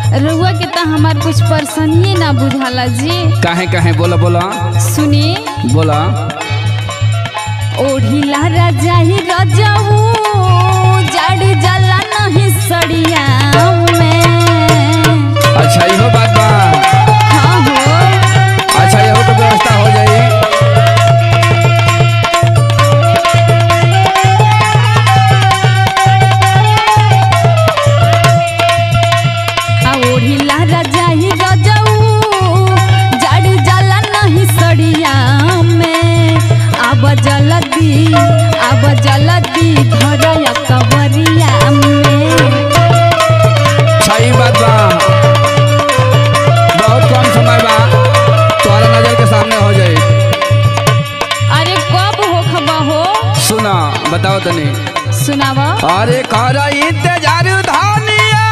रुआ के तो हमार कुछ परेशानी ना बुझाला जी। काहे काहे बोला बोला सुनी बोला। ओढ़िला राजा ही रजाऊ जड़ जला नहीं सड़िया में। अच्छा इहो बात बा। हाँ हो। अच्छा इहो तो व्यवस्था हो जाई। ओढ़िला राजा ही रजाऊ जड़ जला नहीं सड़िया में। अब जल्दी धरया कवरिया में। सही बात बा। बहुत कम समय बा तोहरा नजर के सामने हो जाए। अरे कब हो खबा हो? सुना बताओ तनी। सुनावा। अरे कर इंतजार धानिया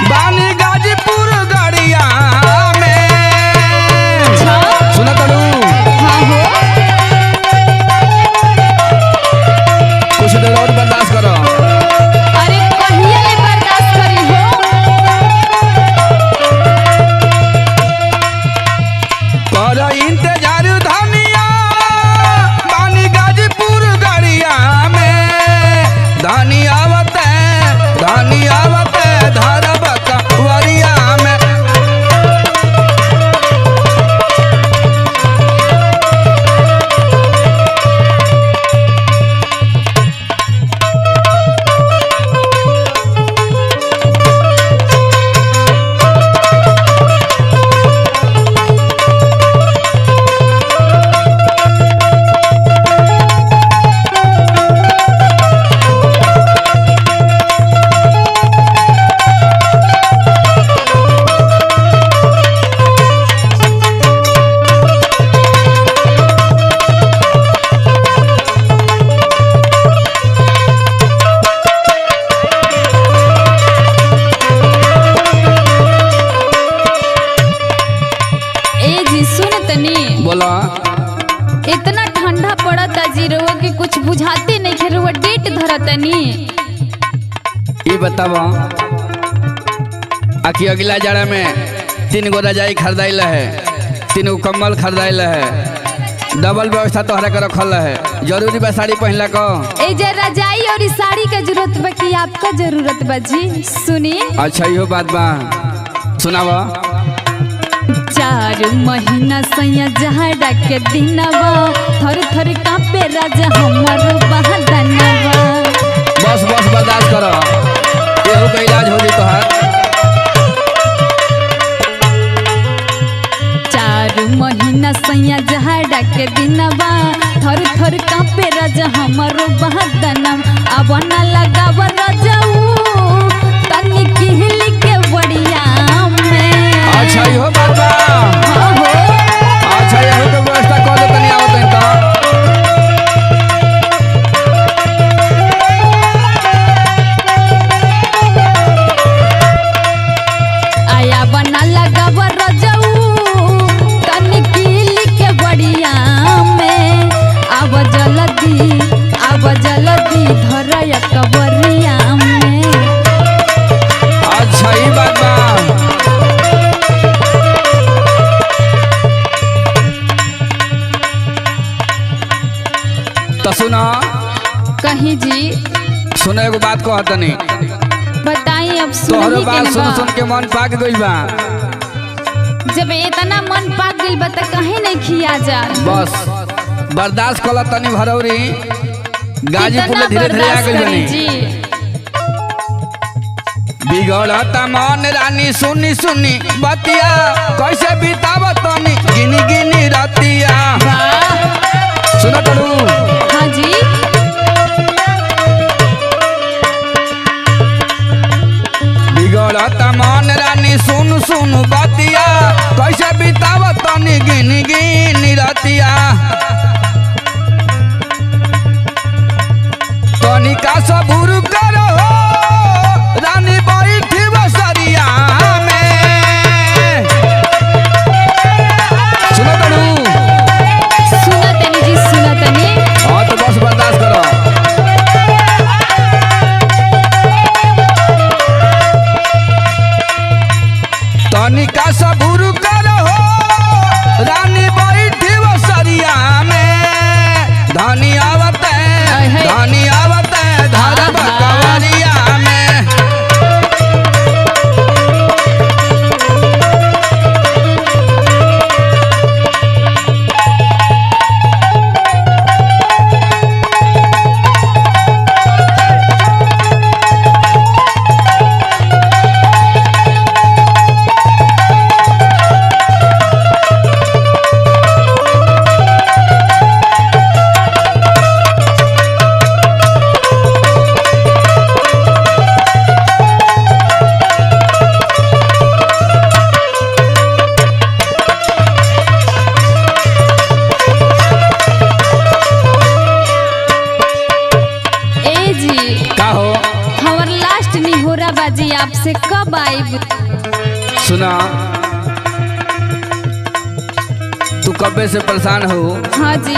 बानी गाजीपुर गड़िया में। सुना तड़ू। हाँ हो। कुछ देर और बर्दाश्त करो। अरे कहिए ले बर्दाश्त करी हो। कर इंतजार धानिया बानी गाजीपुर गड़िया में। धानी आवते धरब कवरिया में। बोला। इतना ठंडा पड़ता जी रउआ के कुछ बुझाते नहीं खे। रउआ डेट धरतनी। ये बतावा आखिर अगला जाड़ा में 3 गो रजाई खरीदाइल है, 3 गो कम्बल खरीदाइल है, डबल व्यवस्था तोहरा के रखल है। जरूरी बा साड़ी पहनला को। ए जे रजाई और साड़ी के जरूरत बा कि आपका जरूरत बा जी? सुनी। अच्छा इहो बात बा। सुनावा। 4 महीना सैया जहरा के दिनवा थर थर कांपे राजा हमारो बहदनवा। बस बर्दाश्त करो। एहू का इलाज हो जाई तोहार। 4 महीना सैया जहरा के दिनवा थर थर कांपे राजा हमारो बहदनवा। अब न लगाव रजाऊ तनी किहली के बड़िया में। अच्छा इहो बात बा। हाँ हो। अच्छा एहू के व्यवस्था कर दे तनी आवत है तो। आया बना लगाव रजाऊ तनी किहली के बड़िया में। अब जल्दी धरया कवरिया में। अच्छा ई बात बा। तो सुना। कहीं जी। सुनो एगो बात कहत तनी। बताई अब तोहरो सुन बात सुन के मन पाक गइल बा। जब इतना मन पाक गइल बा त कहीं नहीं खिया जा। बस बर्दाश्त कल तनी भरौरी। गाजीपुर में धीरे धीरे आ गइल बनी जी। बिगड़ता मन रानी सुनी सुनी बतिया कैसे बिताव तनी गिनी गिनी रतिया। सुनो तड़ू। हाँ जी। बिगड़ता मन रानी सुन सुन बतिया कैसे बिताव तनी गिनी गिनी रतिया। तनिका सबूर करो रानी बैठी बसरिया में। सुनो तड़ू। सुनतनी जी सुनतनी। हाँ तो बस बर्दाश्त करो। बाजी आपसे कब आई? सुना, तू कब्बे से परेशान हो। हाँ जी।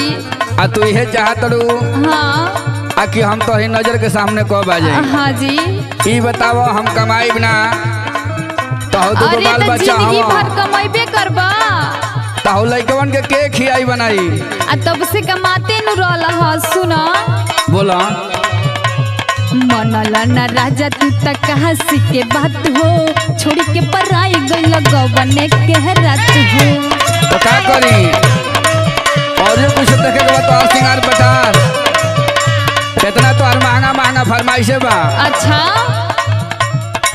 आ तू यह चाहत रू हाँ। आ कि हम तो ही नजर के सामने कब आ जाए? हाँ जी। ई बताओ, हम कमाई बिना तो दो अरे बाल तो बच्चा जिंदगी हो भर कमाइबे करबा। तो लइकवन के खियाई बनाई? आ तब से कमाते नु रहला ह। सुना, बोला। मनला न राजा तू तक कहा के बात हो, छोड़ी के पराई गइल गवने के रात हो। तो क्या करी? और जो कुछ देखे के बाद तो सिंगार बटार कितना तो महंगा महंगा फरमाइशे बा। अच्छा,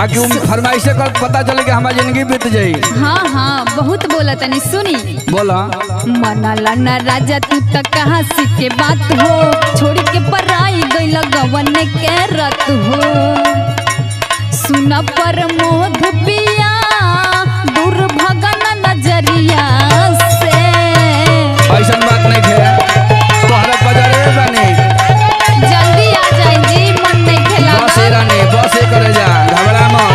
आ कि फरमाइशे का पता चले कि हमारी जिंदगी बीत जाई। हाँ हाँ बहुत बोला तनी। सुनी, बोला। मनला न राजा तू तक कहा के बात हो, छोड़ी के पराई गइल गवने के रात हो। सुना प्रमोद पिया दूर भगन नजरिया से। ऐसा बात नहीं है, तोहरा बाजारे बने। जल्दी आ जाए जी, मन नहीं खेला। बस रानी, बस ये करे जा, घबरा मत,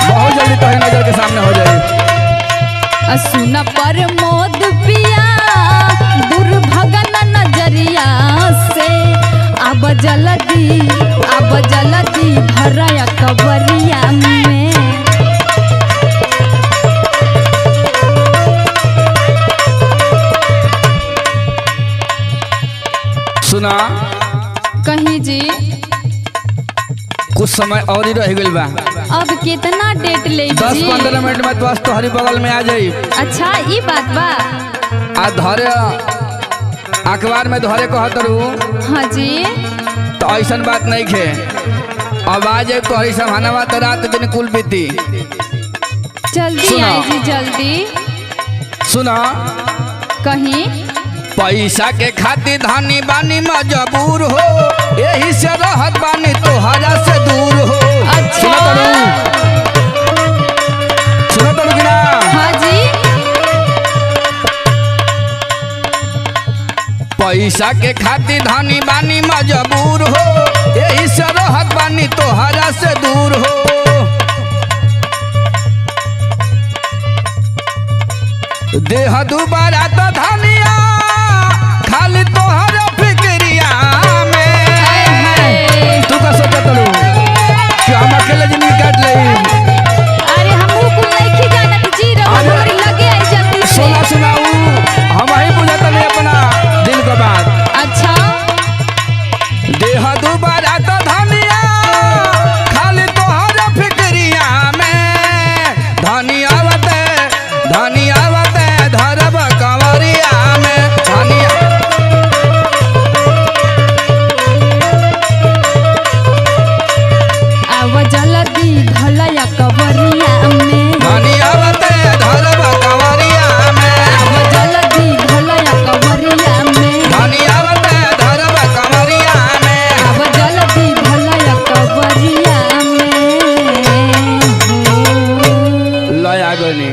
बहुत जल्दी तो नजर के सामने हो जाए। सुना प्रमोद पिया दूर भगन नजरिया से। अब जल्दी भरया कबरिया में। सुना, कहीं जी कुछ समय और ही रह गइल बा। अब कितना डेट ले जी? 10-15 मिनट में बस तोहरी बगल में आ जाई। अच्छा, ये बात बा। आ धरे अखबार में धरे कहत रू हाँ जी। तो ऐसा बात नहीं खे। अब आ जाए तोहरी समानवा तो रात दिन कुल बीती। जल्दी सुना। आए जी, जल्दी। सुना, कहीं पैसा के खातिर धानी बानी मजबूर हो, यही से रहत बानी तोहरा से दूर हो। अच्छा। सुनो तो कि ना? हाँ जी। पैसा के खातिर धानी बानी मजबूर हो, यही से रहत बानी तोहरा से दूर हो। देह दोबारा तो धनिया खाली तोहर फिक्रिया में। तू का सोचत रू कि हम अकेले जिंदगी काट ले? अरे हमहू कुल नहीं जानत जी, रहो हमारी लगे आई जल्दी से। सुना सुनाऊ, हम ही बुझत नहीं अपना दिल का बात। अच्छा, देह दोबारा तो धनिया खाली तोहर फिक्रिया में। धनिया धरब कंवरिया में। धनिया अब जल्दी भलया कबरिया में। धनिया धरब कंवरिया में। अब जल्दी भलया कबरिया में। धनिया धरब कंवरिया में। अब जल्दी भलया कबरिया में। लय आगनी।